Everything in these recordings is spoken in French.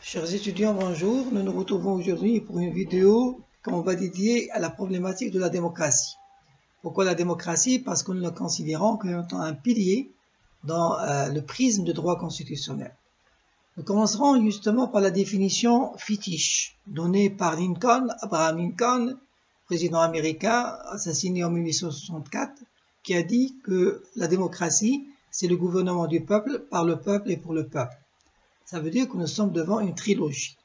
Chers étudiants, bonjour. Nous nous retrouvons aujourd'hui pour une vidéo qu'on va dédier à la problématique de la démocratie. Pourquoi la démocratie? Parce que nous la considérons comme étant un pilier dans le prisme du droit constitutionnel. Nous commencerons justement par la définition fétiche donnée par Abraham Lincoln, président américain assassiné en 1864, qui a dit que la démocratie, c'est le gouvernement du peuple, par le peuple et pour le peuple. Ça veut dire que nous sommes devant une trilogie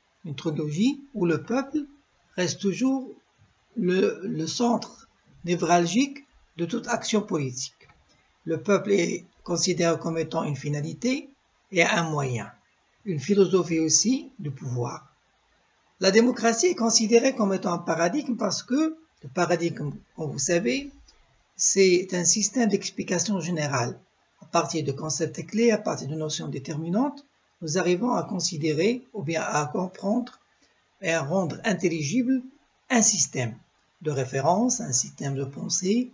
où le peuple reste toujours le centre névralgique de toute action politique. Le peuple est considéré comme étant une finalité et un moyen, une philosophie aussi du pouvoir. La démocratie est considérée comme étant un paradigme parce que le paradigme, comme vous savez, c'est un système d'explication générale. À partir de concepts clés, à partir de notions déterminantes, nous arrivons à considérer ou bien à comprendre et à rendre intelligible un système de référence, un système de pensée,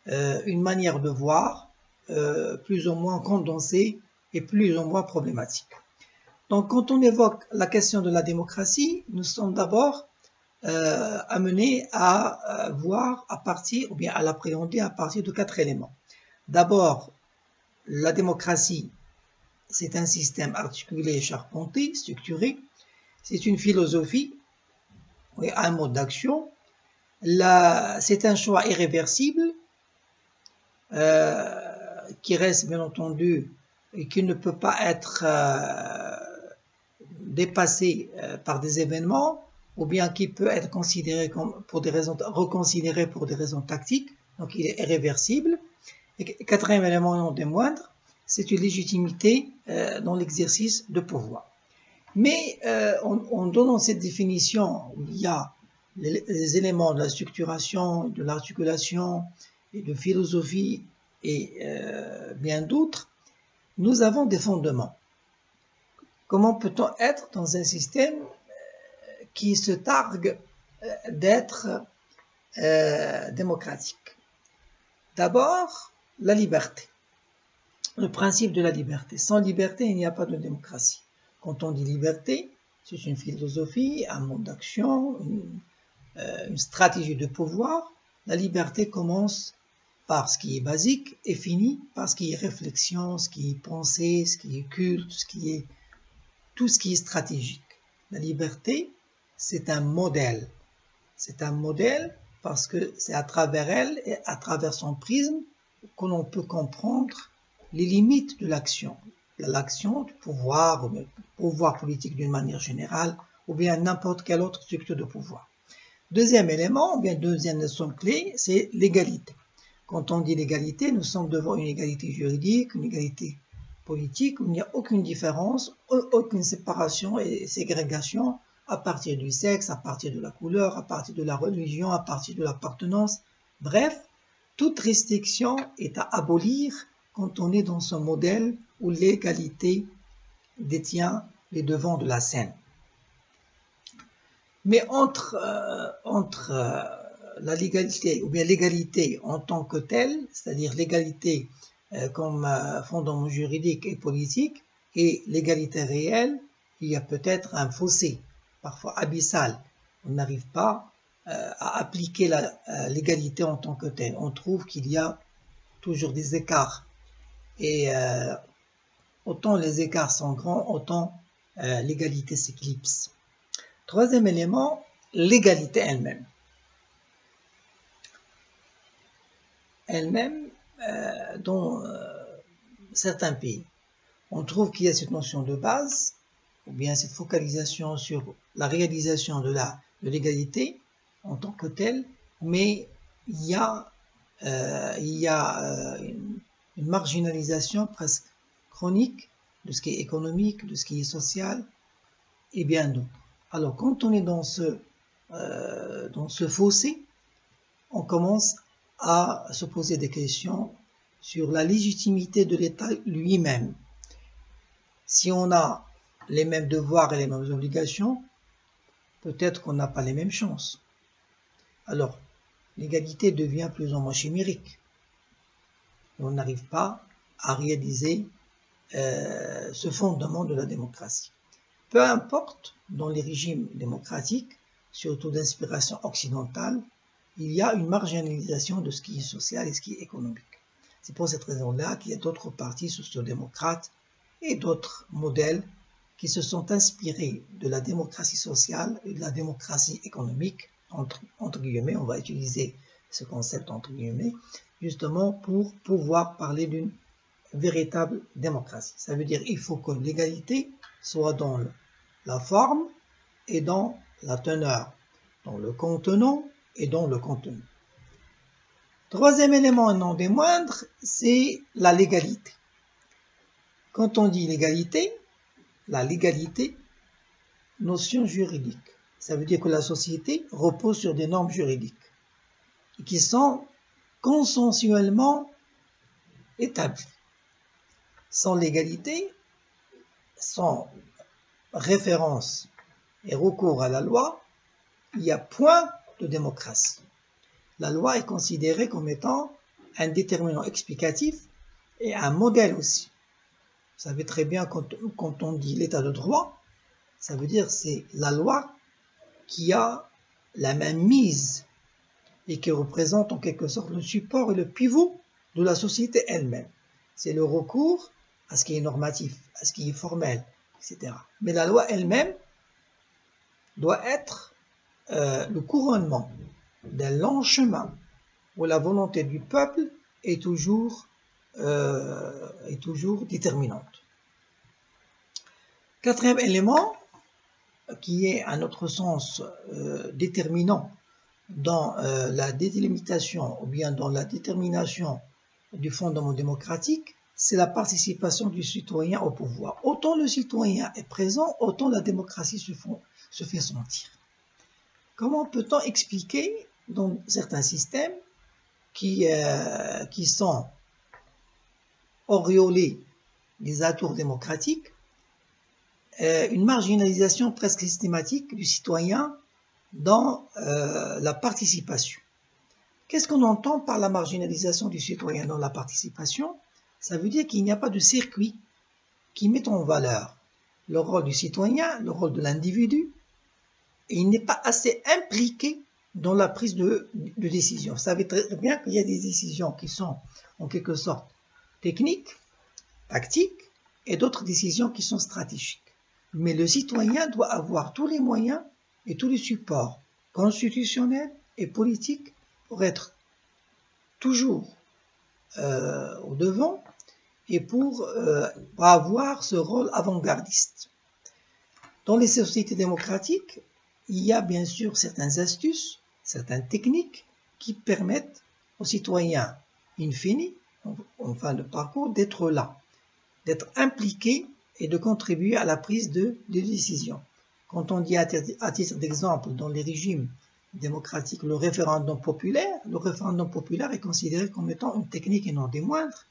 une manière de voir plus ou moins condensée et plus ou moins problématique. Donc quand on évoque la question de la démocratie, nous sommes d'abord amenés à voir à partir, ou bien à l'appréhender à partir de 4 éléments. D'abord, la démocratie, c'est un système articulé, charpenté, structuré. C'est une philosophie, un mode d'action. C'est un choix irréversible qui reste bien entendu et qui ne peut pas être dépassé par des événements ou bien qui peut être considéré pour des raisons reconsidéré pour des raisons tactiques. Donc il est irréversible. Et quatrième élément non des moindres, c'est une légitimité dans l'exercice de pouvoir. Mais en donnant cette définition où il y a les éléments de la structuration, de l'articulation et de philosophie et bien d'autres, nous avons des fondements. Comment peut-on être dans un système qui se targue d'être démocratique? D'abord, la liberté. Le principe de la liberté. Sans liberté, il n'y a pas de démocratie. Quand on dit liberté, c'est une philosophie, un mode d'action, une stratégie de pouvoir. La liberté commence par ce qui est basique et finit par ce qui est réflexion, ce qui est pensée, ce qui est culte, tout ce qui est stratégique. La liberté, c'est un modèle. C'est un modèle parce que c'est à travers elle et à travers son prisme que l'on peut comprendre les limites de l'action du pouvoir, ou du pouvoir politique d'une manière générale, ou bien n'importe quelle autre structure de pouvoir. Deuxième élément, ou bien deuxième notion clé, c'est l'égalité. Quand on dit l'égalité, nous sommes devant une égalité juridique, une égalité politique, où il n'y a aucune différence, aucune séparation et ségrégation à partir du sexe, à partir de la couleur, à partir de la religion, à partir de l'appartenance. Bref, toute restriction est à abolir quand on est dans ce modèle où l'égalité détient les devants de la scène. Mais entre la légalité ou bien l'égalité en tant que telle, c'est-à-dire l'égalité comme fondement juridique et politique, et l'égalité réelle, il y a peut-être un fossé, parfois abyssal. On n'arrive pas à appliquer l'égalité en tant que telle. On trouve qu'il y a toujours des écarts. Et autant les écarts sont grands, autant l'égalité s'éclipse. Troisième élément, l'égalité elle-même. Elle-même, dans certains pays, on trouve qu'il y a cette notion de base, ou bien cette focalisation sur la réalisation de l'égalité en tant que telle, mais il y a une marginalisation presque chronique de ce qui est économique, de ce qui est social, et bien d'autres. Alors, quand on est dans ce fossé, on commence à se poser des questions sur la légitimité de l'État lui-même. Si on a les mêmes devoirs et les mêmes obligations, peut-être qu'on n'a pas les mêmes chances. Alors, l'égalité devient plus ou moins chimérique. On n'arrive pas à réaliser ce fondement de la démocratie. Peu importe, dans les régimes démocratiques, surtout d'inspiration occidentale, il y a une marginalisation de ce qui est social et ce qui est économique. C'est pour cette raison-là qu'il y a d'autres partis sociodémocrates et d'autres modèles qui se sont inspirés de la démocratie sociale et de la démocratie économique, entre guillemets, on va utiliser ce concept entre guillemets, justement pour pouvoir parler d'une véritable démocratie. Ça veut dire qu'il faut que l'égalité soit dans la forme et dans la teneur, dans le contenant et dans le contenu. Troisième élément, et non des moindres, c'est la légalité. Quand on dit légalité, la légalité, notion juridique. Ça veut dire que la société repose sur des normes juridiques qui sont consensuellement établies. Sans légalité, sans référence et recours à la loi, il n'y a point de démocratie. La loi est considérée comme étant un déterminant explicatif et un modèle aussi. Vous savez très bien, quand on dit l'état de droit, ça veut dire c'est la loi qui a la main mise et qui représente en quelque sorte le support et le pivot de la société elle-même. C'est le recours à ce qui est normatif, à ce qui est formel, etc. Mais la loi elle-même doit être le couronnement d'un long chemin où la volonté du peuple est toujours déterminante. Quatrième élément, qui est à notre sens déterminant dans la délimitation ou bien dans la détermination du fondement démocratique, c'est la participation du citoyen au pouvoir. Autant le citoyen est présent, autant la démocratie se fait sentir. Comment peut-on expliquer dans certains systèmes qui sont auréolés des atours démocratiques, une marginalisation presque systématique du citoyen dans la participation. Qu'est-ce qu'on entend par la marginalisation du citoyen dans la participation? Ça veut dire qu'il n'y a pas de circuit qui met en valeur le rôle du citoyen, le rôle de l'individu, et il n'est pas assez impliqué dans la prise de décision. Vous savez très bien qu'il y a des décisions qui sont en quelque sorte techniques, tactiques, et d'autres décisions qui sont stratégiques. Mais le citoyen doit avoir tous les moyens et tous les supports constitutionnels et politiques pour être toujours au devant et pour avoir ce rôle avant-gardiste. Dans les sociétés démocratiques, il y a bien sûr certaines astuces, certaines techniques qui permettent aux citoyens, in fine, en fin de parcours, d'être là, d'être impliqués et de contribuer à la prise de décisions. Quand on dit à titre d'exemple dans les régimes démocratiques le référendum populaire est considéré comme étant une technique et non des moindres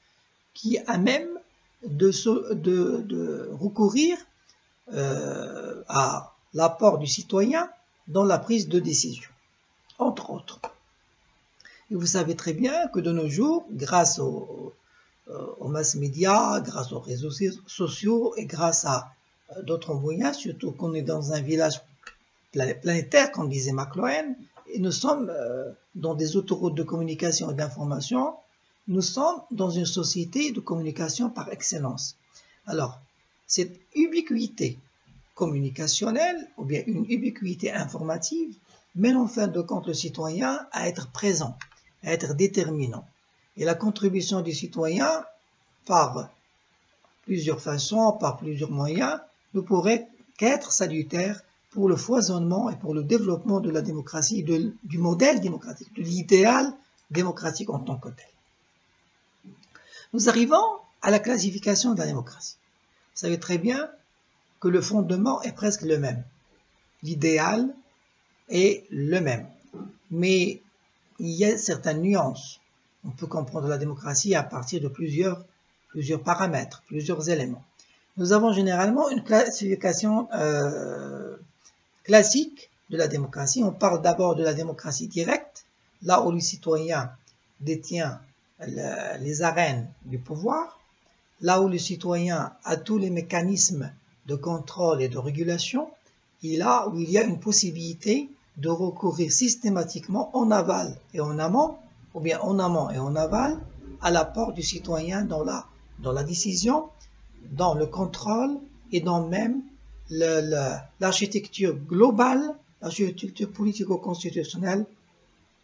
qui est à même de recourir à l'apport du citoyen dans la prise de décision, entre autres. Et vous savez très bien que de nos jours, grâce aux mass médias, grâce aux réseaux sociaux et grâce à d'autres moyens, surtout qu'on est dans un village planétaire, comme disait McLuhan, et nous sommes dans des autoroutes de communication et d'information, nous sommes dans une société de communication par excellence. Alors, cette ubiquité communicationnelle, ou bien une ubiquité informative, mène en fin de compte le citoyen à être présent, à être déterminant. Et la contribution du citoyen, par plusieurs façons, par plusieurs moyens, ne pourrait qu'être salutaire pour le foisonnement et pour le développement de la démocratie, du modèle démocratique, de l'idéal démocratique en tant que tel. Nous arrivons à la classification de la démocratie. Vous savez très bien que le fondement est presque le même. L'idéal est le même. Mais il y a certaines nuances. On peut comprendre la démocratie à partir de plusieurs paramètres, plusieurs éléments. Nous avons généralement une classification classique de la démocratie. On parle d'abord de la démocratie directe, là où le citoyen détient les arènes du pouvoir, là où le citoyen a tous les mécanismes de contrôle et de régulation, il y a une possibilité de recourir systématiquement en aval et en amont, ou bien en amont et en aval, à l'apport du citoyen dans la décision, dans le contrôle et dans même l'architecture globale, l'architecture politico-constitutionnelle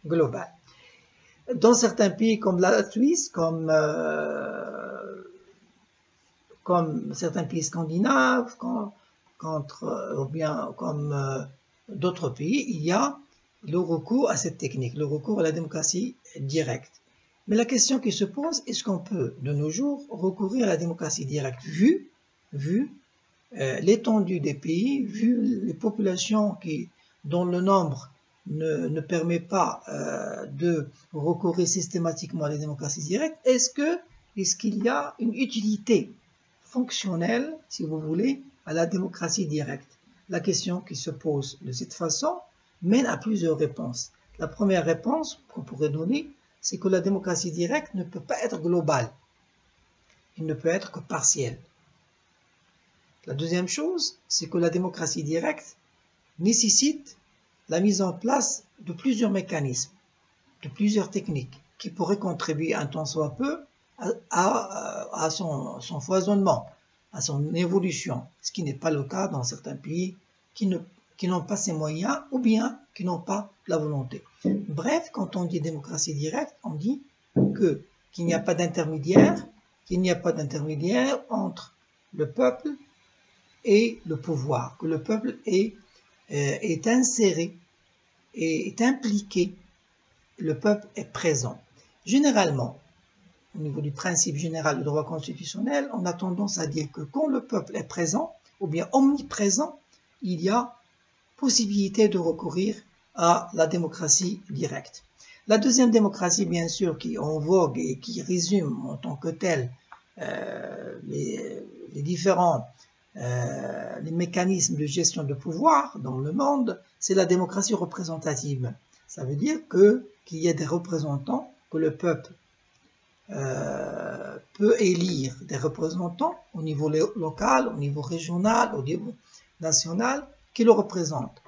globale. Dans certains pays comme la Suisse, comme certains pays scandinaves, ou bien comme d'autres pays, il y a le recours à cette technique, le recours à la démocratie directe. Mais la question qui se pose, est-ce qu'on peut de nos jours recourir à la démocratie directe vu l'étendue des pays, vu les populations dont le nombre ne permet pas de recourir systématiquement à la démocratie directe, est-ce qu'il y a une utilité fonctionnelle, si vous voulez, à la démocratie directe? La question qui se pose de cette façon mène à plusieurs réponses. La première réponse qu'on pourrait donner, c'est que la démocratie directe ne peut pas être globale. Il ne peut être que partiel. La deuxième chose, c'est que la démocratie directe nécessite la mise en place de plusieurs mécanismes, de plusieurs techniques qui pourraient contribuer un tant soit peu à son foisonnement, à son évolution, ce qui n'est pas le cas dans certains pays qui n'ont pas ces moyens ou bien qui n'ont pas la volonté. Bref, quand on dit démocratie directe, on dit qu'il n'y a pas d'intermédiaire, entre le peuple et le pouvoir, que le peuple est inséré, est impliqué, le peuple est présent. Généralement, au niveau du principe général du droit constitutionnel, on a tendance à dire que quand le peuple est présent, ou bien omniprésent, il y a possibilité de recourir à la démocratie directe. La deuxième démocratie, bien sûr, qui est en vogue et qui résume en tant que telle les différents les mécanismes de gestion de pouvoir dans le monde, c'est la démocratie représentative. Ça veut dire qu'il y a des représentants, que le peuple peut élire des représentants au niveau local, au niveau régional, au niveau national, qui le représentent.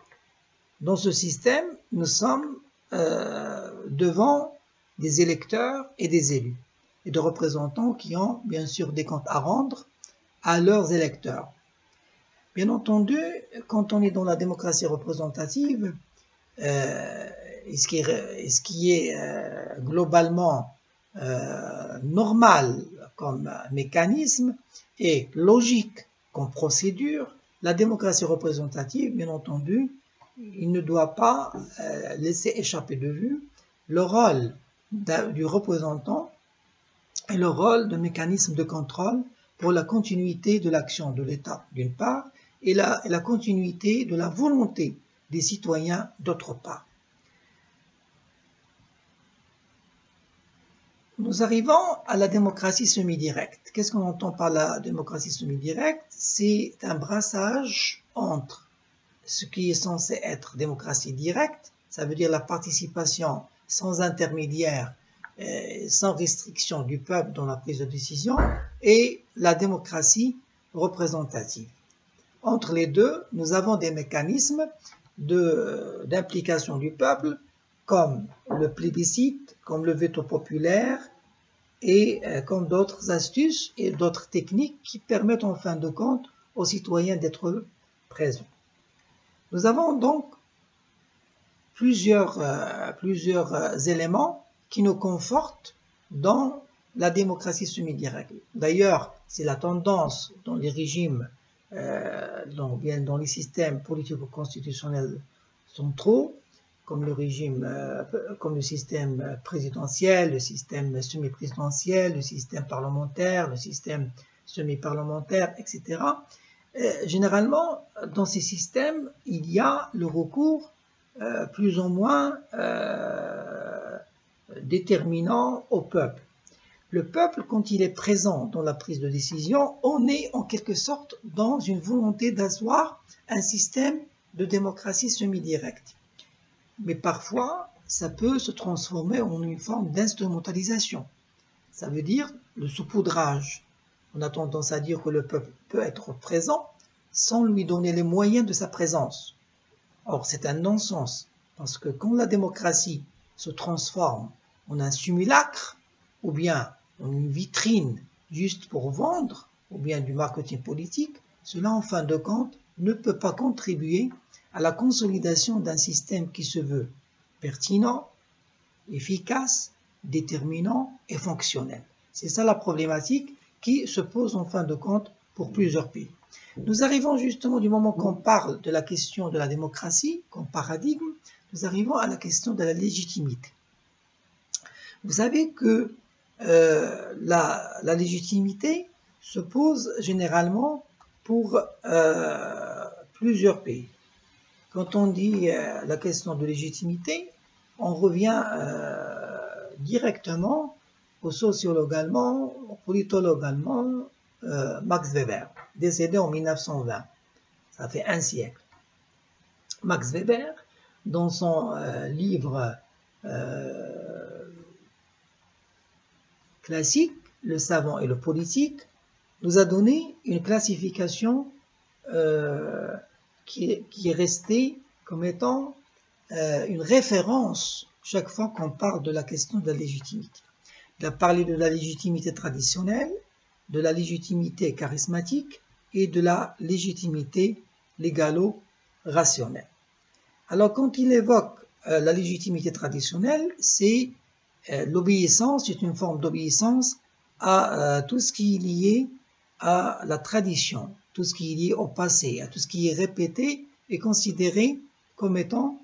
Dans ce système, nous sommes devant des électeurs et des élus, et des représentants qui ont bien sûr des comptes à rendre à leurs électeurs. Bien entendu, quand on est dans la démocratie représentative, ce qui est globalement normal comme mécanisme et logique comme procédure, la démocratie représentative, bien entendu, il ne doit pas laisser échapper de vue le rôle du représentant et le rôle de mécanisme de contrôle pour la continuité de l'action de l'État, d'une part, et la continuité de la volonté des citoyens, d'autre part. Nous arrivons à la démocratie semi-directe. Qu'est-ce qu'on entend par la démocratie semi-directe? C'est un brassage entre ce qui est censé être démocratie directe, ça veut dire la participation sans intermédiaire, sans restriction du peuple dans la prise de décision, et la démocratie représentative. Entre les deux, nous avons des mécanismes d'implication du peuple, comme le plébiscite, comme le veto populaire, et comme d'autres astuces et d'autres techniques qui permettent en fin de compte aux citoyens d'être présents. Nous avons donc plusieurs éléments qui nous confortent dans la démocratie semi-directe. D'ailleurs, c'est la tendance dans les régimes, dans les systèmes politico-constitutionnels centraux, comme le système présidentiel, le système semi-présidentiel, le système parlementaire, le système semi-parlementaire, etc. Généralement, dans ces systèmes, il y a le recours plus ou moins déterminant au peuple. Le peuple, quand il est présent dans la prise de décision, on est en quelque sorte dans une volonté d'asseoir un système de démocratie semi-directe. Mais parfois, ça peut se transformer en une forme d'instrumentalisation. Ça veut dire le saupoudrage. On a tendance à dire que le peuple peut être présent, sans lui donner les moyens de sa présence. Or, c'est un non-sens, parce que quand la démocratie se transforme en un simulacre, ou bien en une vitrine juste pour vendre, ou bien du marketing politique, cela, en fin de compte, ne peut pas contribuer à la consolidation d'un système qui se veut pertinent, efficace, déterminant et fonctionnel. C'est ça la problématique qui se pose en fin de compte pour plusieurs pays. Nous arrivons justement, du moment qu'on parle de la question de la démocratie comme paradigme, nous arrivons à la question de la légitimité. Vous savez que la légitimité se pose généralement pour plusieurs pays. Quand on dit la question de légitimité, on revient directement au sociologue allemand, au politologue allemand, Max Weber, décédé en 1920. Ça fait un siècle. Max Weber, dans son livre classique, Le savant et le politique, nous a donné une classification qui est restée comme étant une référence chaque fois qu'on parle de la question de la légitimité. Il a parlé de la légitimité traditionnelle, de la légitimité charismatique et de la légitimité légalo-rationnelle. Alors quand il évoque la légitimité traditionnelle, c'est l'obéissance, c'est une forme d'obéissance à tout ce qui est lié à la tradition, tout ce qui est lié au passé, à tout ce qui est répété et considéré comme étant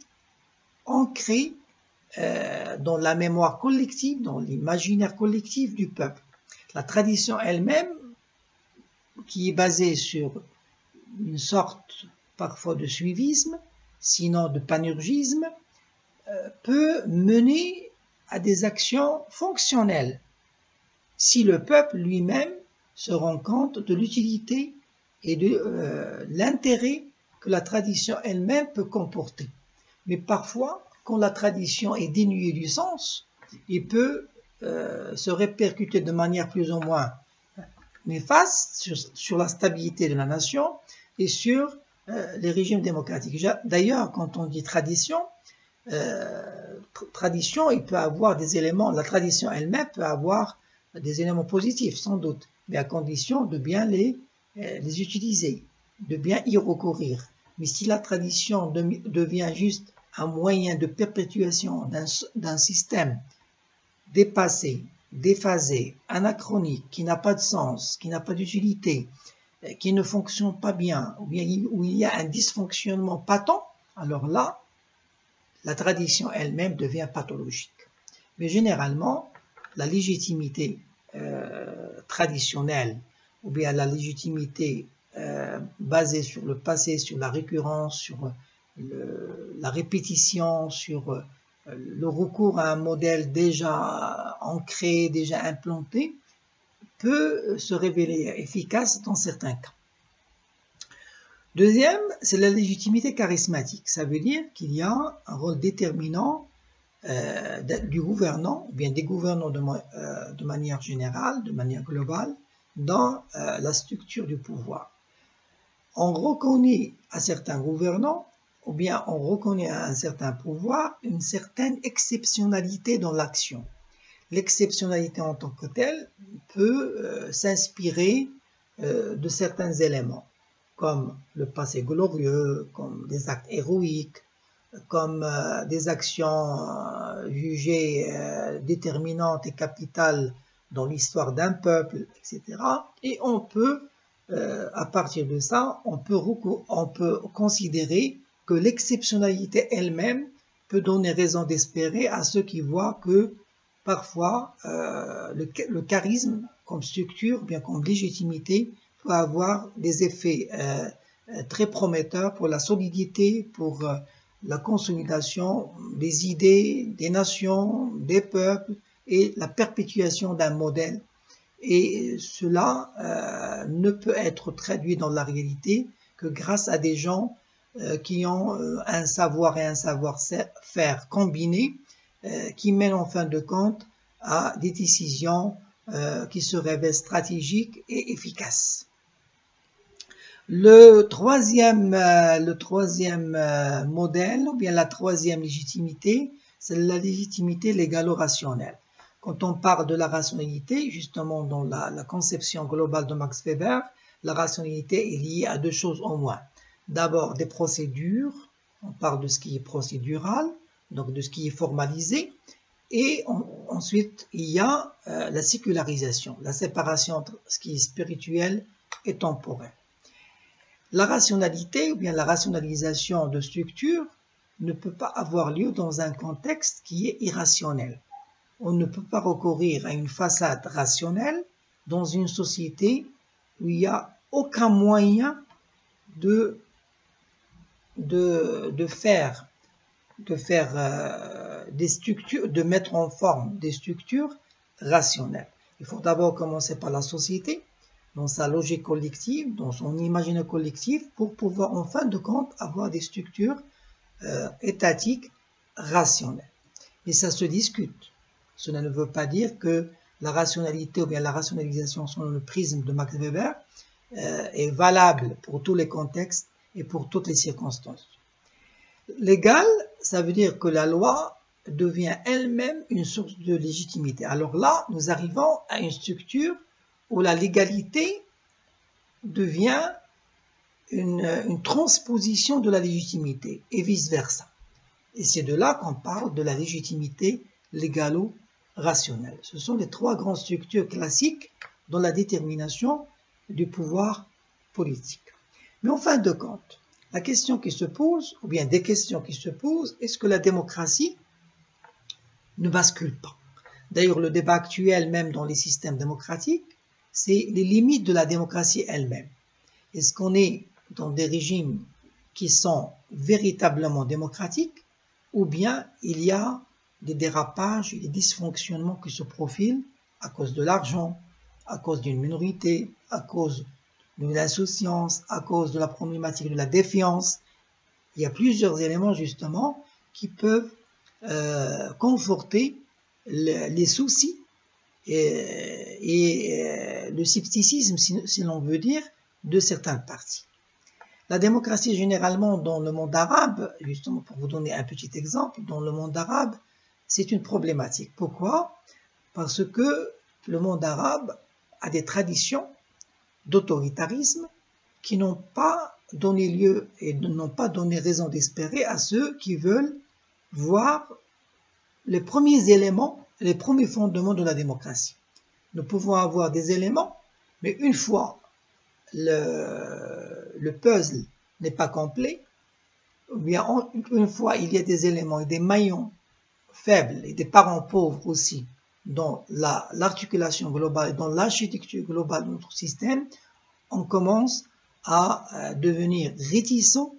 ancré dans la mémoire collective, dans l'imaginaire collectif du peuple. La tradition elle-même, qui est basée sur une sorte parfois de suivisme, sinon de panurgisme, peut mener à des actions fonctionnelles si le peuple lui-même se rend compte de l'utilité et de l'intérêt que la tradition elle-même peut comporter. Mais parfois, quand la tradition est dénuée du sens, il peut se répercuter de manière plus ou moins néfaste sur la stabilité de la nation et sur les régimes démocratiques. D'ailleurs, quand on dit tradition, il peut avoir des éléments, la tradition elle-même peut avoir des éléments positifs, sans doute, mais à condition de bien les utiliser, de bien y recourir. Mais si la tradition devient juste un moyen de perpétuation d'un système dépassé, déphasé, anachronique, qui n'a pas de sens, qui n'a pas d'utilité, qui ne fonctionne pas bien, ou bien où il y a un dysfonctionnement patent, alors là, la tradition elle-même devient pathologique. Mais généralement, la légitimité traditionnelle, ou bien la légitimité basée sur le passé, sur la récurrence, sur la répétition, sur le recours à un modèle déjà ancré, déjà implanté, peut se révéler efficace dans certains cas. Deuxième, c'est la légitimité charismatique. Ça veut dire qu'il y a un rôle déterminant du gouvernant, ou bien des gouvernants de manière générale, de manière globale, dans la structure du pouvoir. On reconnaît à certains gouvernants, ou bien on reconnaît à un certain pouvoir une certaine exceptionnalité dans l'action. L'exceptionnalité en tant que telle peut s'inspirer de certains éléments, comme le passé glorieux, comme des actes héroïques, comme des actions jugées déterminantes et capitales dans l'histoire d'un peuple, etc. Et on peut, à partir de ça, on peut considérer que l'exceptionnalité elle-même peut donner raison d'espérer à ceux qui voient que parfois le charisme comme structure, bien comme légitimité, peut avoir des effets très prometteurs pour la solidité, pour la consolidation des idées, des nations, des peuples et la perpétuation d'un modèle. Et cela ne peut être traduit dans la réalité que grâce à des gens qui ont un savoir et un savoir-faire combinés qui mènent en fin de compte à des décisions qui se révèlent stratégiques et efficaces. Le troisième modèle, ou bien la troisième légitimité, c'est la légitimité légalo-rationnelle. Quand on parle de la rationalité, justement dans la conception globale de Max Weber, la rationalité est liée à deux choses au moins. D'abord des procédures, on parle de ce qui est procédural, donc de ce qui est formalisé, et ensuite il y a la sécularisation, la séparation entre ce qui est spirituel et temporel. La rationalité ou bien la rationalisation de structures ne peut pas avoir lieu dans un contexte qui est irrationnel. On ne peut pas recourir à une façade rationnelle dans une société où il n'y a aucun moyen de faire des structures, de mettre en forme des structures rationnelles. Il faut d'abord commencer par la société, dans sa logique collective, dans son imaginaire collectif, pour pouvoir en fin de compte avoir des structures étatiques rationnelles. Et ça se discute. Cela ne veut pas dire que la rationalité ou bien la rationalisation selon le prisme de Max Weber est valable pour tous les contextes et pour toutes les circonstances. Légal, ça veut dire que la loi devient elle-même une source de légitimité. Alors là, nous arrivons à une structure où la légalité devient une transposition de la légitimité et vice-versa. Et c'est de là qu'on parle de la légitimité légalo-rationnelle. Ce sont les trois grandes structures classiques dans la détermination du pouvoir politique. Mais en fin de compte, la question qui se pose, ou bien des questions qui se posent, est-ce que la démocratie ne bascule pas? D'ailleurs, le débat actuel, même dans les systèmes démocratiques, c'est les limites de la démocratie elle-même. Est-ce qu'on est dans des régimes qui sont véritablement démocratiques, ou bien il y a des dérapages et des dysfonctionnements qui se profilent à cause de l'argent, à cause d'une minorité, à cause de l'insouciance, à cause de la problématique de la défiance. Il y a plusieurs éléments justement qui peuvent conforter les soucis et le scepticisme, si l'on veut dire, de certaines parties. La démocratie, généralement, dans le monde arabe, justement pour vous donner un petit exemple, dans le monde arabe, c'est une problématique. Pourquoi? Parce que le monde arabe a des traditions d'autoritarisme qui n'ont pas donné lieu et n'ont pas donné raison d'espérer à ceux qui veulent voir les premiers éléments, les premiers fondements de la démocratie. Nous pouvons avoir des éléments, mais une fois le puzzle n'est pas complet, ou bien une fois il y a des éléments et des maillons faibles et des parents pauvres aussi dans l'articulation globale et dans l'architecture globale de notre système, on commence à devenir réticent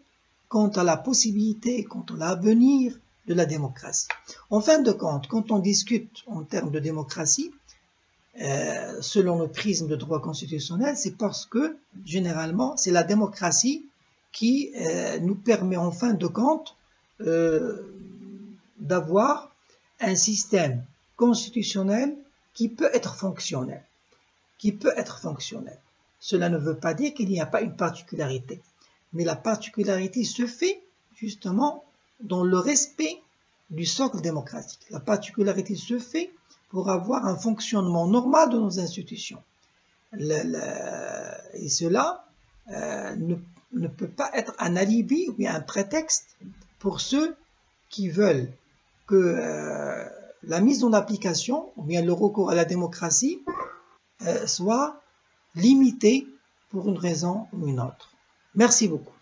quant à la possibilité, quant à l'avenir de la démocratie. En fin de compte, quand on discute en termes de démocratie, selon le prisme de droit constitutionnel, c'est parce que, généralement, c'est la démocratie qui nous permet en fin de compte d'avoir un système constitutionnel qui peut être fonctionnel. Cela ne veut pas dire qu'il n'y a pas une particularité, mais la particularité se fait justement dans le respect du socle démocratique. La particularité se fait pour avoir un fonctionnement normal de nos institutions. Et cela ne peut pas être un alibi ou bien un prétexte pour ceux qui veulent que la mise en application ou bien le recours à la démocratie soit limité pour une raison ou une autre. Merci beaucoup.